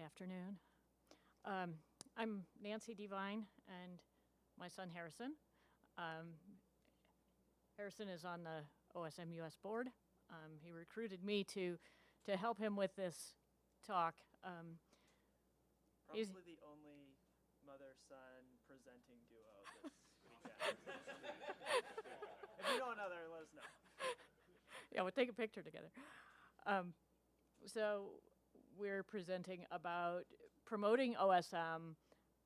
Good afternoon. I'm Nancy Devine and my son Harrison. Harrison is on the OSM US board. He recruited me to help him with this talk. Probably the only mother-son presenting duo this weekend. If you know another, let us know. Yeah, we'll take a picture together. So we're presenting about promoting OSM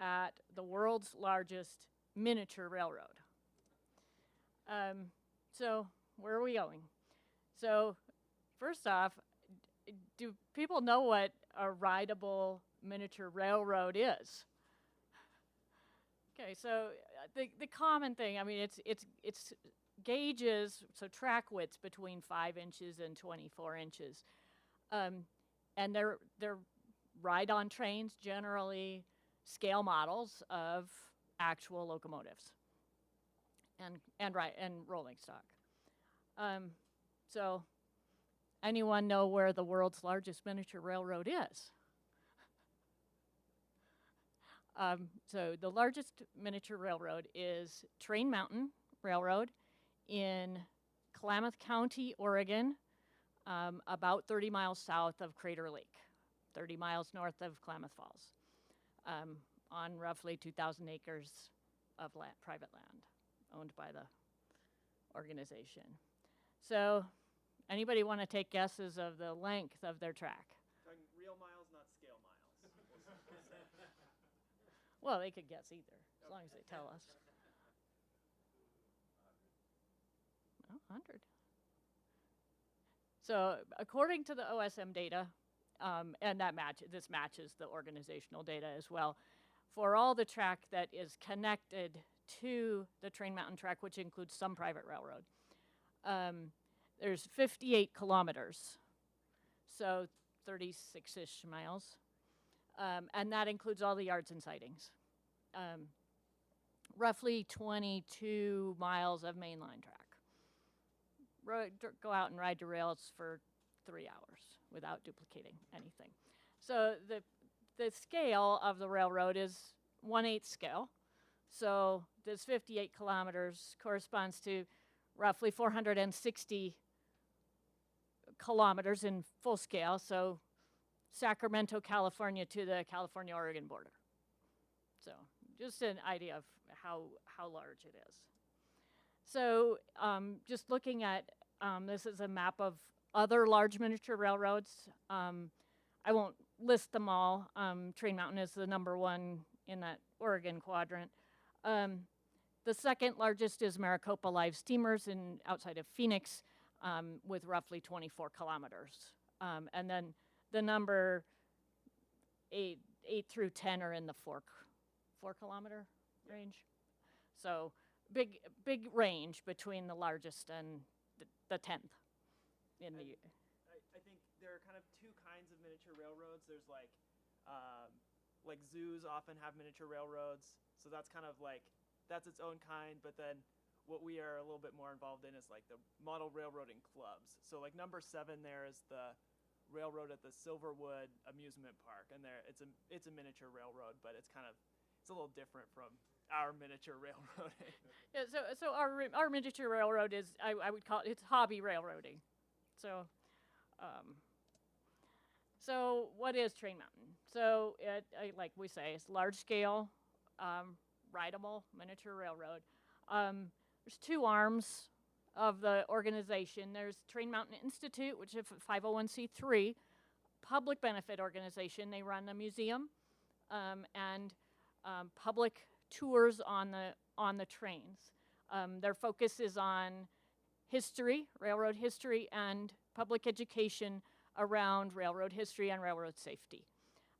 at the world's largest miniature railroad. So where are we going? So first off, do people know what a rideable miniature railroad is? Okay, so the common thing, I mean, it's gauges, so track widths between 5 inches and 24 inches. And they're ride-on trains, generally scale models of actual locomotives and rolling stock. So anyone know where the world's largest miniature railroad is? So the largest miniature railroad is Train Mountain Railroad in Klamath County, Oregon, about 30 miles south of Crater Lake, 30 miles north of Klamath Falls, on roughly 2,000 acres of private land owned by the organization. So anybody want to take guesses of the length of their track? Talking real miles, not scale miles. Well, they could guess either, as long as they tell us. 100. So according to the OSM data, and this matches the organizational data as well, for all the track that is connected to the Train Mountain track, which includes some private railroad, there's 58 kilometers, so 36-ish miles, and that includes all the yards and sidings. Roughly 22 miles of mainline track. Go out and ride the rails for 3 hours without duplicating anything. So the scale of the railroad is 1/8 scale. So this 58 kilometers corresponds to roughly 460 kilometers in full scale. So Sacramento, California to the California-Oregon border. So just an idea of how large it is. So just looking at, this is a map of other large miniature railroads. I won't list them all. Train Mountain is the #1 in that Oregon quadrant. The second largest is Maricopa Live Steamers outside of Phoenix with roughly 24 kilometers. And then the number 8 through 10 are in the 4 kilometer range. So big range between the largest and the 10th in the. I think there are kind of two kinds of miniature railroads. There's like zoos often have miniature railroads, so that's kind of like that's its own kind. But then what we are a little bit more involved in is like the model railroading clubs. So like number 7 there is the railroad at the Silverwood Amusement Park, and it's a miniature railroad, but it's a little different from our miniature railroading. Yeah, so our miniature railroad is, I would call it's hobby railroading. So what is Train Mountain? So like we say, it's large scale, rideable miniature railroad. There's 2 arms of the organization. There's Train Mountain Institute, which is a 501c3 public benefit organization. They run a museum and public tours on the trains. Their focus is on history, railroad history, and public education around railroad history and railroad safety.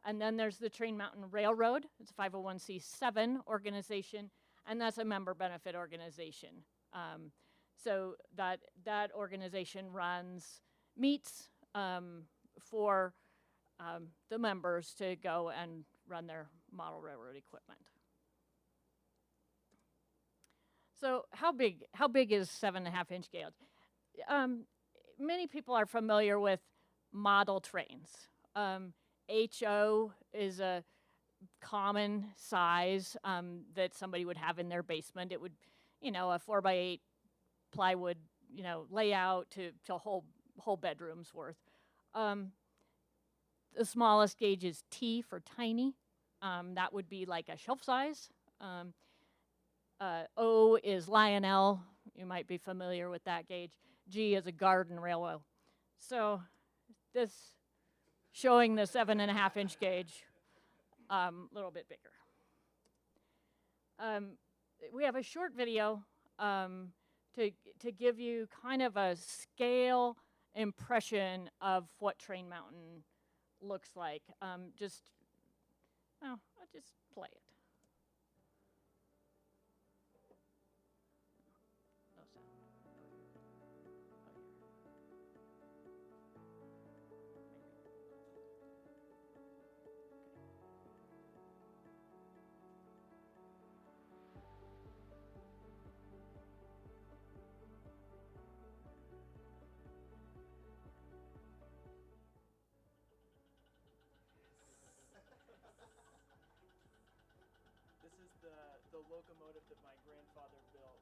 And then there's the Train Mountain Railroad. It's a 501c7 organization, and that's a member benefit organization. So that organization runs meets for the members to go and run their model railroad equipment. So how big is 7.5-inch gauge? Many people are familiar with model trains. HO is a common size that somebody would have in their basement. It would, a 4x8 plywood, layout to whole bedrooms worth. The smallest gauge is T for tiny. That would be like a shelf size. O is Lionel. You might be familiar with that gauge. G is a garden railway. So this showing the 7.5-inch gauge, a little bit bigger. We have a short video to give you kind of a scale impression of what Train Mountain looks like. I'll just play it. No sound. This is the locomotive that my grandfather built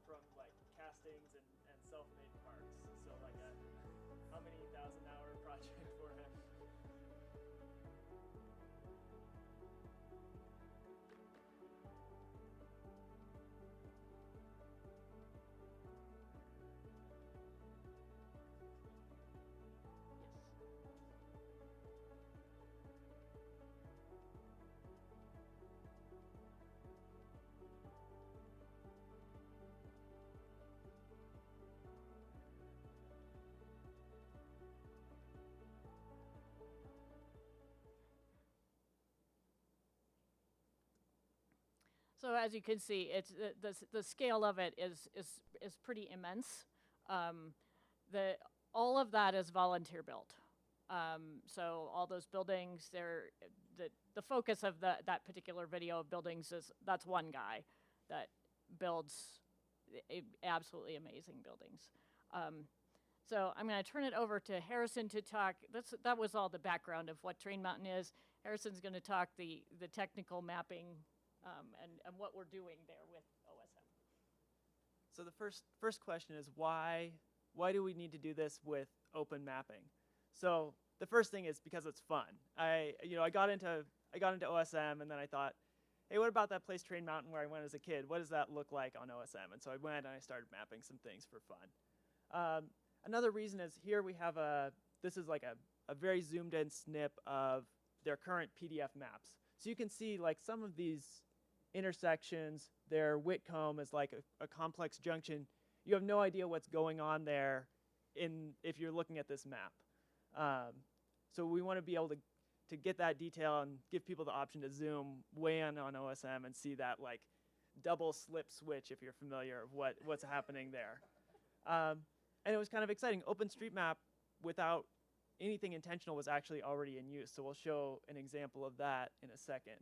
from like castings and self-made parts. So like a how many 1,000-hour project for him. So as you can see, it's the scale of it is pretty immense. All of that is volunteer built. So all those buildings, the focus of that particular video of buildings is that's one guy that builds absolutely amazing buildings. So I'm going to turn it over to Harrison to talk. That was all the background of what Train Mountain is. Harrison's going to talk the technical mapping and what we're doing there with OSM. So the first question is why do we need to do this with open mapping? So the first thing is because it's fun. I got into OSM and then I thought, hey, what about that place Train Mountain where I went as a kid? What does that look like on OSM? And so I went and I started mapping some things for fun. Another reason is here we have this is like a very zoomed in snip of their current PDF maps. So you can see like some of these intersections, their Whitcomb is like a complex junction. You have no idea what's going on there if you're looking at this map. So we want to be able to get that detail and give people the option to zoom way in on OSM and see that like double slip switch, if you're familiar, of what's happening there. And it was kind of exciting. OpenStreetMap, without anything intentional, was actually already in use. So we'll show an example of that in a second.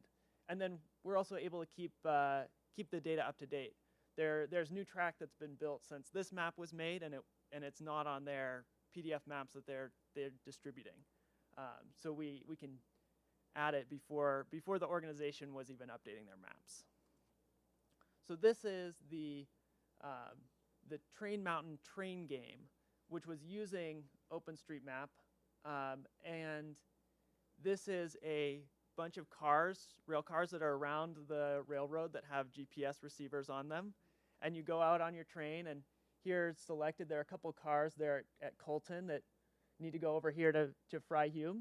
And then we're also able to keep the data up to date. There's new track that's been built since this map was made, and it's not on their PDF maps that they're distributing. So we can add it before the organization was even updating their maps. So this is the Train Mountain train game, which was using OpenStreetMap, and this is a bunch of rail cars that are around the railroad that have GPS receivers on them. And you go out on your train, and here it's selected. There are a couple cars there at Colton that need to go over here to Fryehume,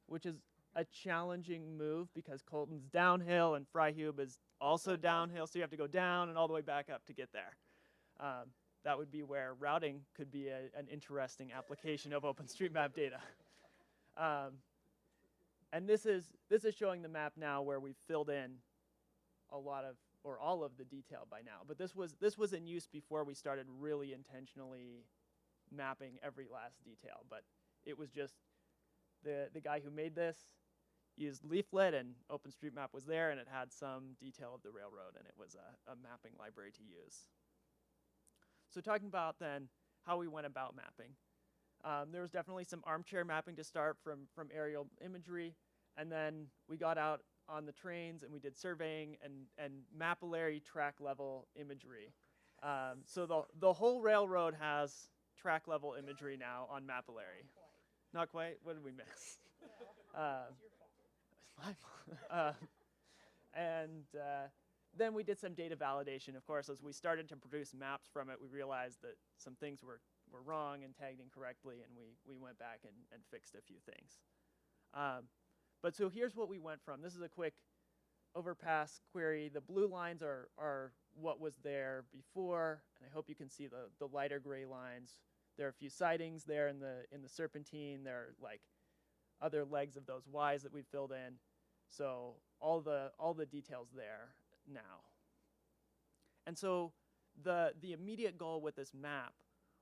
which is a challenging move because Colton's downhill and Fryehume is also downhill, so you have to go down and all the way back up to get there. That would be where routing could be an interesting application of OpenStreetMap data. And this is showing the map now where we've filled in a lot of, or all of the detail by now. But this was in use before we started really intentionally mapping every last detail. But it was just the guy who made this used Leaflet, and OpenStreetMap was there, and it had some detail of the railroad, and it was a mapping library to use. So talking about then how we went about mapping. There was definitely some armchair mapping to start from aerial imagery, and then we got out on the trains and we did surveying and mapillary track level imagery. So the whole railroad has track level imagery now on mapillary. Not quite. What did we miss? It's my fault. And then we did some data validation. Of course, as we started to produce maps from it, we realized that some things were wrong and tagged incorrectly, and we went back and fixed a few things. But so here's what we went from. This is a quick overpass query. The blue lines are what was there before, and I hope you can see the lighter gray lines. There are a few sidings there in the serpentine. There are like other legs of those Ys that we filled in. So all the details there now. And so the immediate goal with this map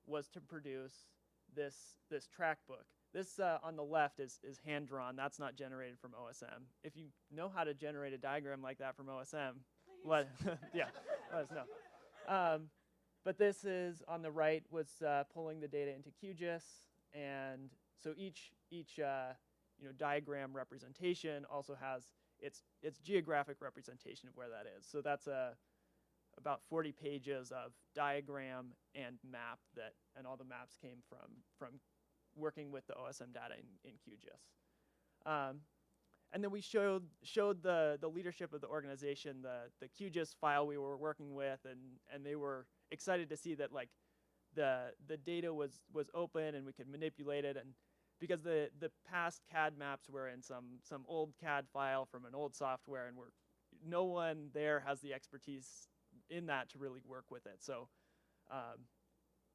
was to produce this track book. This on the left is hand drawn. That's not generated from OSM. If you know how to generate a diagram like that from OSM, let us know. But this is on the right was pulling the data into QGIS, and so each diagram representation also has its geographic representation of where that is. So that's about 40 pages of diagram and map and all the maps came from working with the OSM data in QGIS. And then we showed the leadership of the organization the QGIS file we were working with, and they were excited to see that like the data was open and we could manipulate it, and because the past CAD maps were in some old CAD file from an old software, and no one there has the expertise in that to really work with it. So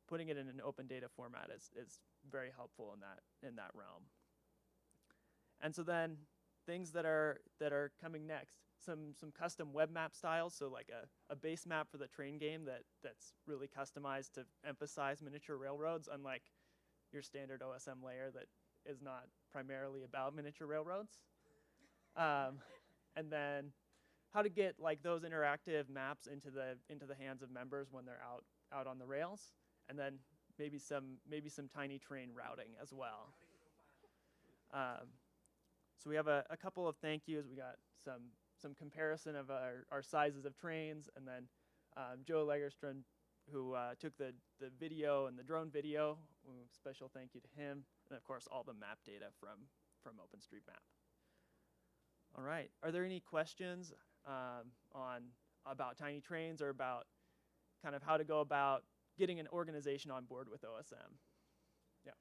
putting it in an open data format is very helpful in that realm. And so then things that are coming next, some custom web map styles, so like a base map for the train game that's really customized to emphasize miniature railroads, unlike your standard OSM layer that is not primarily about miniature railroads. And then how to get like those interactive maps into the hands of members when they're out on the rails, and then maybe some tiny train routing as well. So we have a couple of thank yous. We got some comparison of our sizes of trains, and then Joe Lagerström, who took the video and the drone video. Special thank you to him, and of course all the map data from OpenStreetMap. All right, are there any questions about tiny trains or about kind of how to go about getting an organization on board with OSM? Yeah.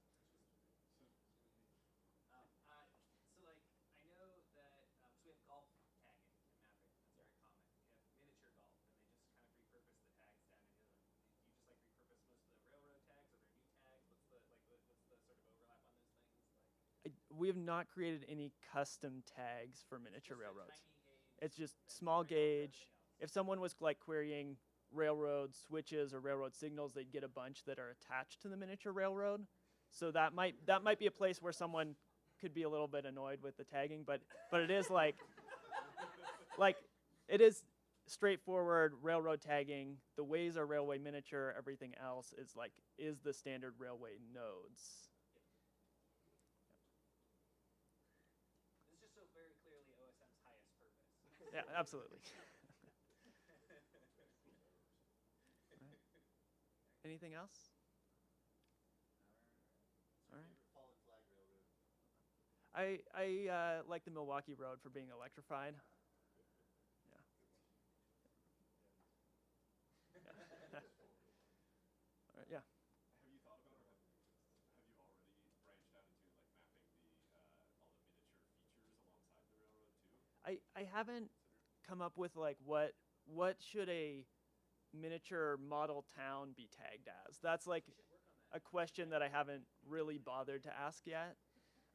So like I know that so we have golf tagging and mapping. That's very common. We have miniature golf, and they just kind of repurpose the tags down into them. Do you just like repurpose most of the railroad tags? Are there new tags? What's the sort of overlap on those things? We have not created any custom tags for miniature railroads. Gauge, It's just small gauge. If someone was like querying railroad switches or railroad signals, they'd get a bunch that are attached to the miniature railroad. So that might be a place where someone could be a little bit annoyed with the tagging, but it is like it is straightforward railroad tagging. The ways are railway miniature. Everything else is the standard railway nodes. This is just so very clearly OSM's highest purpose. Yeah, absolutely. Anything else? All right. Fallen Flag Railroad. I like the Milwaukee Road for being electrified. Yeah. All right, yeah. Have you thought about, or have you already branched out into like mapping all the miniature features alongside the railroad too? I haven't come up with like what should a miniature model town be tagged as. That's like a question that I haven't really bothered to ask yet.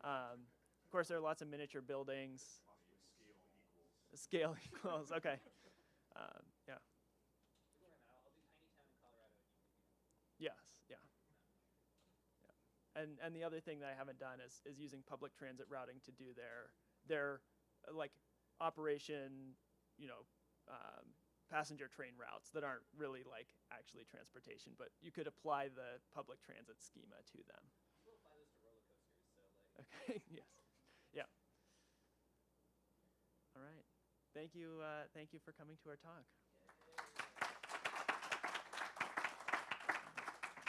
Of course, there are lots of miniature buildings. Scale equals. Okay. Yeah. I'll do tiny town in Colorado. Yes. Yeah. And the other thing that I haven't done is using public transit routing to do their like operation, passenger train routes that aren't really like actually transportation, but you could apply the public transit schema to them. Little Yes. Yeah. All right. Thank you for coming to our talk.